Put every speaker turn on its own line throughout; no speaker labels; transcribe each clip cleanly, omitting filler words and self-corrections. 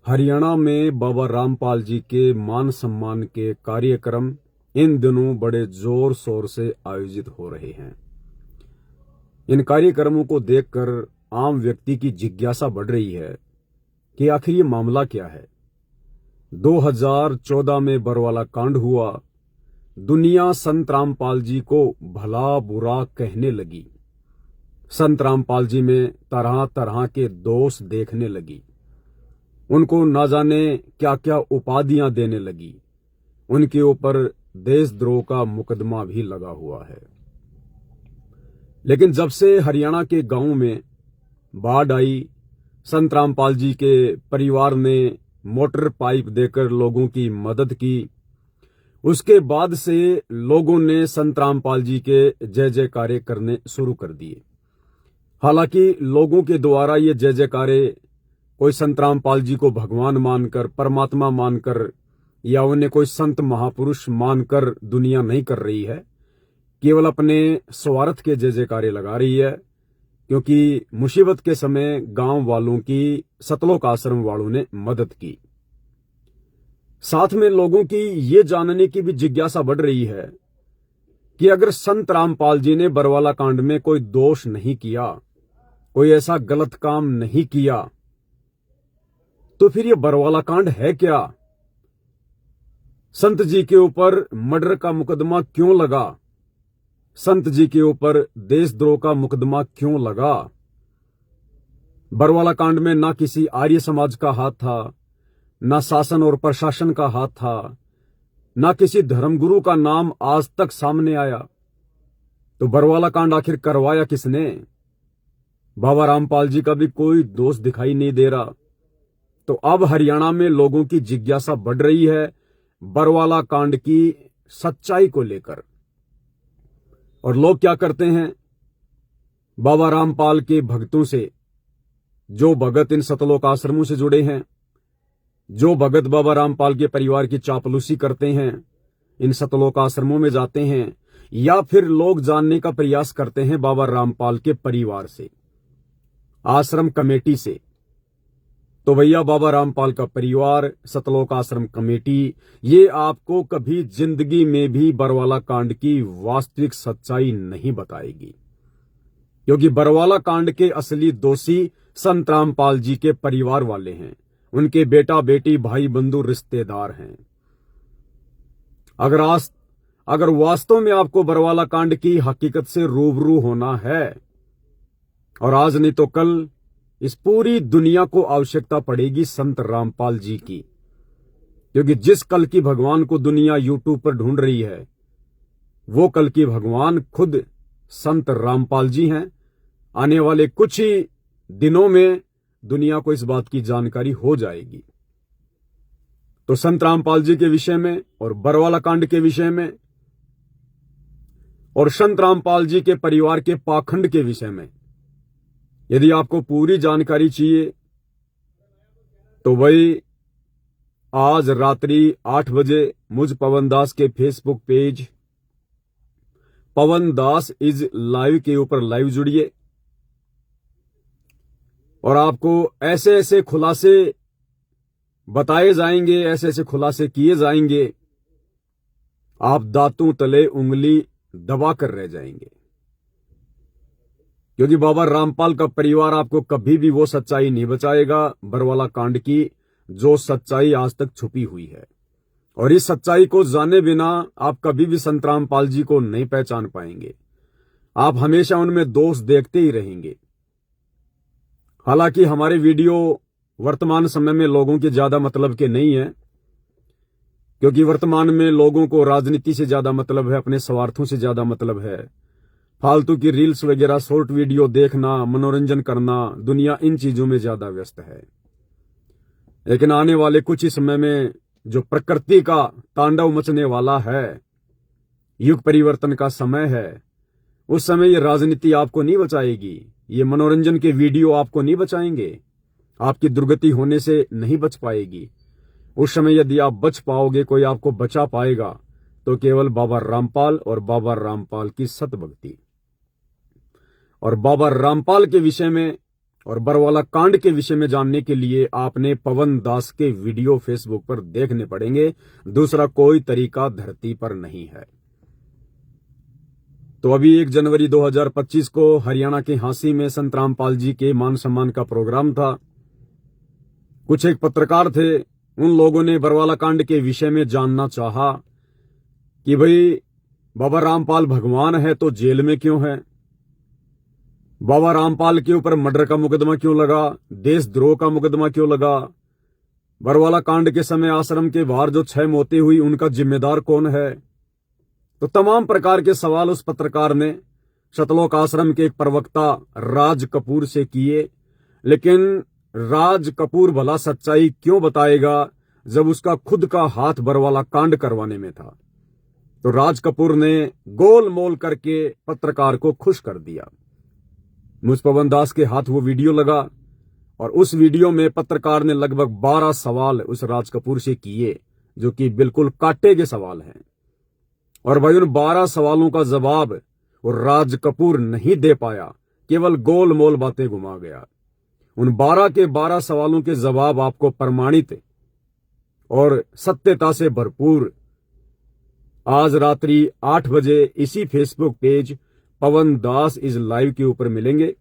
हरियाणा में बाबा रामपाल जी के मान सम्मान के कार्यक्रम इन दिनों बड़े जोर शोर से आयोजित हो रहे हैं। इन कार्यक्रमों को देखकर आम व्यक्ति की जिज्ञासा बढ़ रही है कि आखिर ये मामला क्या है। 2014 में बरवाला कांड हुआ। दुनिया संत रामपाल जी को भला बुरा कहने लगी। संत रामपाल जी में तरह तरह के दोष देखने लगी। उनको ना जाने क्या क्या उपाधियां देने लगी। उनके ऊपर देशद्रोह का मुकदमा भी लगा हुआ है। लेकिन जब से हरियाणा के गांव में बाढ़ आई, संत रामपाल जी के परिवार ने मोटर पाइप देकर लोगों की मदद की। उसके बाद से लोगों ने संत रामपाल जी के जय जयकारे करने शुरू कर दिए। हालांकि लोगों के द्वारा ये जय जयकारे कोई संत रामपाल जी को भगवान मानकर, परमात्मा मानकर या उन्हें कोई संत महापुरुष मानकर दुनिया नहीं कर रही है, केवल अपने स्वार्थ के जय जयकारे लगा रही है। क्योंकि मुसीबत के समय गांव वालों की सतलोक आश्रम वालों ने मदद की। साथ में लोगों की ये जानने की भी जिज्ञासा बढ़ रही है कि अगर संत रामपाल जी ने बरवाला कांड में कोई दोष नहीं किया, कोई ऐसा गलत काम नहीं किया, तो फिर ये बरवाला कांड है क्या? संत जी के ऊपर मर्डर का मुकदमा क्यों लगा? संत जी के ऊपर देशद्रोह का मुकदमा क्यों लगा? बरवाला कांड में ना किसी आर्य समाज का हाथ था, ना शासन और प्रशासन का हाथ था, ना किसी धर्मगुरु का नाम आज तक सामने आया। तो बरवाला कांड आखिर करवाया किसने? बाबा रामपाल जी का भी कोई दोष दिखाई नहीं दे रहा। तो अब हरियाणा में लोगों की जिज्ञासा बढ़ रही है बरवाला कांड की सच्चाई को लेकर। और लोग क्या करते हैं, बाबा रामपाल के भक्तों से, जो भगत इन सतलोक आश्रमों से जुड़े हैं, जो भगत बाबा रामपाल के परिवार की चापलूसी करते हैं, इन सतलोक आश्रमों में जाते हैं, या फिर लोग जानने का प्रयास करते हैं बाबा रामपाल के परिवार से, आश्रम कमेटी से, तो भैया बाबा रामपाल का परिवार, सतलोक आश्रम कमेटी, ये आपको कभी जिंदगी में भी बरवाला कांड की वास्तविक सच्चाई नहीं बताएगी। क्योंकि बरवाला कांड के असली दोषी संत रामपाल जी के परिवार वाले हैं, उनके बेटा बेटी, भाई बंधु, रिश्तेदार हैं। अगर वास्तव में आपको बरवाला कांड की हकीकत से रूबरू होना है, और आज नहीं तो कल इस पूरी दुनिया को आवश्यकता पड़ेगी संत रामपाल जी की। क्योंकि जिस कल की भगवान को दुनिया यूट्यूब पर ढूंढ रही है, वो कल की भगवान खुद संत रामपाल जी हैं। आने वाले कुछ ही दिनों में दुनिया को इस बात की जानकारी हो जाएगी। तो संत रामपाल जी के विषय में और बरवाला कांड के विषय में और संत रामपाल जी के परिवार के पाखंड के विषय में यदि आपको पूरी जानकारी चाहिए, तो वही आज रात्रि 8 बजे मुझ पवन दास के Facebook page Pawan Das is live के ऊपर लाइव जुड़िए। और आपको ऐसे ऐसे खुलासे बताए जाएंगे, ऐसे ऐसे खुलासे किए जाएंगे, आप दांतों तले उंगली दबा कर रह जाएंगे। क्योंकि बाबा रामपाल का परिवार आपको कभी भी वो सच्चाई नहीं बचाएगा बरवाला कांड की, जो सच्चाई आज तक छुपी हुई है। और इस सच्चाई को जाने बिना आप कभी भी संत रामपाल जी को नहीं पहचान पाएंगे। आप हमेशा उनमें दोष देखते ही रहेंगे। हालांकि हमारे वीडियो वर्तमान समय में लोगों के ज्यादा मतलब के नहीं है, क्योंकि वर्तमान में लोगों को राजनीति से ज्यादा मतलब है, अपने स्वार्थों से ज्यादा मतलब है। फालतू की रील्स वगैरह, शॉर्ट वीडियो देखना, मनोरंजन करना, दुनिया इन चीजों में ज्यादा व्यस्त है। लेकिन आने वाले कुछ ही समय में जो प्रकृति का तांडव मचने वाला है, युग परिवर्तन का समय है, उस समय ये राजनीति आपको नहीं बचाएगी, ये मनोरंजन के वीडियो आपको नहीं बचाएंगे, आपकी दुर्गति होने से नहीं बच पाएगी। उस समय यदि आप बच पाओगे, कोई आपको बचा पाएगा, तो केवल बाबा रामपाल और बाबा रामपाल की सतभक्ति। और बाबा रामपाल के विषय में और बरवाला कांड के विषय में जानने के लिए आपने पवन दास के वीडियो फेसबुक पर देखने पड़ेंगे। दूसरा कोई तरीका धरती पर नहीं है। तो अभी 1 जनवरी 2025 को हरियाणा के हांसी में संत रामपाल जी के मान सम्मान का प्रोग्राम था। कुछ एक पत्रकार थे, उन लोगों ने बरवाला कांड के विषय में जानना चाहा कि भाई बाबा रामपाल भगवान है तो जेल में क्यों है, बाबा रामपाल के ऊपर मर्डर का मुकदमा क्यों लगा, देशद्रोह का मुकदमा क्यों लगा, बरवाला कांड के समय आश्रम के बाहर जो 6 मौतें हुई उनका जिम्मेदार कौन है। तो तमाम प्रकार के सवाल उस पत्रकार ने सतलोक आश्रम के एक प्रवक्ता राज कपूर से किए, लेकिन राज कपूर भला सच्चाई क्यों बताएगा जब उसका खुद का हाथ बरवाला कांड करवाने में था। तो राज कपूर ने गोलमोल करके पत्रकार को खुश कर दिया। मुझ पवन दास के हाथ वो वीडियो लगा और उस वीडियो में पत्रकार ने लगभग 12 सवाल उस राज कपूर से किए जो कि बिल्कुल कांटे के सवाल हैं। और भाई उन 12 सवालों का जवाब वो राज कपूर नहीं दे पाया, केवल गोलमोल बातें घुमा गया। उन 12 के 12 सवालों के जवाब आपको प्रमाणित और सत्यता से भरपूर आज रात्रि 8 बजे इसी Facebook page Pawan Das is live के ऊपर मिलेंगे।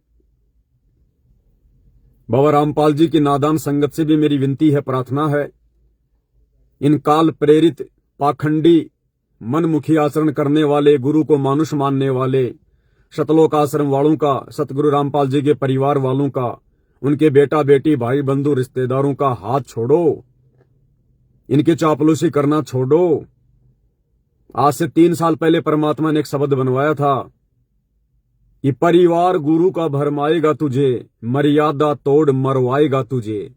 बाबा रामपाल जी की नादान संगत से भी मेरी विनती है, प्रार्थना है, इन काल प्रेरित पाखंडी मनमुखी आचरण करने वाले, गुरु को मानुष मानने वाले सतलोक आश्रम वालों का, सतगुरु रामपाल जी के परिवार वालों का, उनके बेटा बेटी भाई बंधु रिश्तेदारों का हाथ छोड़ो, इनके चापलूसी करना छोड़ो। आज से 3 साल पहले परमात्मा ने एक शब्द बनवाया था कि परिवार गुरु का भरमाएगा तुझे, मर्यादा तोड़ मरवाएगा तुझे,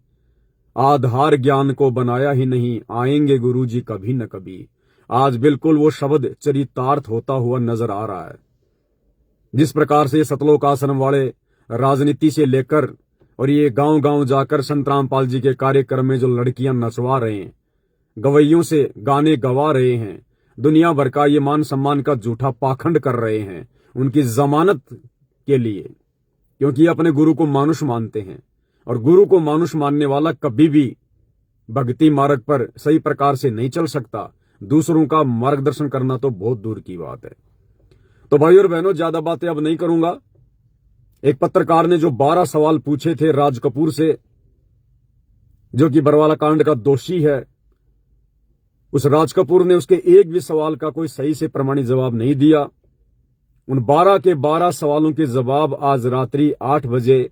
आधार ज्ञान को बनाया ही नहीं, आएंगे गुरु जी कभी न कभी। आज बिल्कुल वो शब्द चरितार्थ होता हुआ नजर आ रहा है। जिस प्रकार से सतलोक आश्रम वाले राजनीति से लेकर और ये गांव गांव जाकर संत रामपाल जी के कार्यक्रम में जो लड़कियां नचवा रहे हैं, गवैयों से गाने गवा रहे हैं, दुनिया भर का ये मान सम्मान का झूठा पाखंड कर रहे हैं उनकी जमानत के लिए, क्योंकि अपने गुरु को मानुष मानते हैं और गुरु को मानुष मानने वाला कभी भी भक्ति मार्ग पर सही प्रकार से नहीं चल सकता। दूसरों का मार्गदर्शन करना तो बहुत दूर की बात है। तो भाई और बहनों, ज्यादा बातें अब नहीं करूंगा। एक पत्रकार ने जो 12 सवाल पूछे थे राज कपूर से, जो कि बरवाला कांड का दोषी है, उस राज कपूर ने उसके एक भी सवाल का कोई सही से प्रमाणित जवाब नहीं दिया। उन 12 के 12 सवालों के जवाब आज रात्रि 8 बजे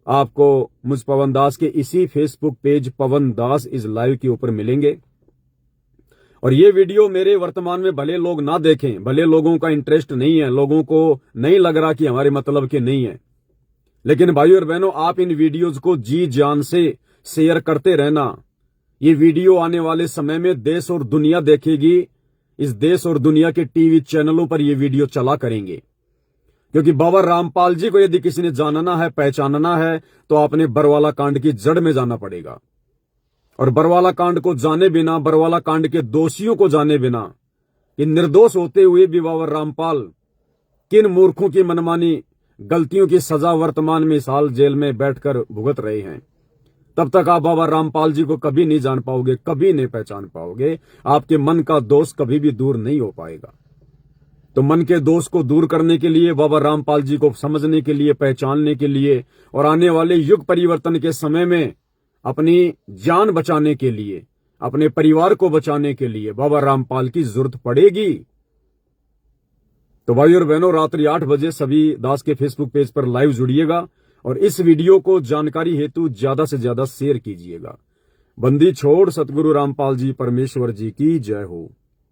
आपको मुझ पवन दास के इसी Facebook page Pawan Das is live के ऊपर मिलेंगे। और ये वीडियो मेरे वर्तमान में भले लोग ना देखें, भले लोगों का इंटरेस्ट नहीं है, लोगों को नहीं लग रहा कि हमारे मतलब के नहीं है, लेकिन भाई और बहनों, आप इन वीडियोज को जी जान से शेयर करते रहना। ये वीडियो आने वाले समय में देश और दुनिया देखेगी। इस देश और दुनिया के टीवी चैनलों पर ये वीडियो चला करेंगे, क्योंकि बाबा रामपाल जी को यदि किसी ने जानना है, पहचानना है, तो आपने बरवाला कांड की जड़ में जाना पड़ेगा। और बरवाला कांड को जाने बिना, बरवाला कांड के दोषियों को जाने बिना, कि निर्दोष होते हुए भी बाबा रामपाल किन मूर्खों की मनमानी गलतियों की सजा वर्तमान में इस हाल जेल में बैठकर भुगत रहे हैं, तब तक आप बाबा रामपाल जी को कभी नहीं जान पाओगे, कभी नहीं पहचान पाओगे। आपके मन का दोष कभी भी दूर नहीं हो पाएगा। तो मन के दोष को दूर करने के लिए, बाबा रामपाल जी को समझने के लिए, पहचानने के लिए और आने वाले युग परिवर्तन के समय में अपनी जान बचाने के लिए, अपने परिवार को बचाने के लिए बाबा रामपाल की जरूरत पड़ेगी। तो भाई और बहनों, रात्रि 8 बजे सभी दास के फेसबुक पेज पर लाइव जुड़िएगा और इस वीडियो को जानकारी हेतु ज्यादा से ज्यादा शेयर कीजिएगा। बंदी छोड़ सतगुरु रामपाल जी परमेश्वर जी की जय हो।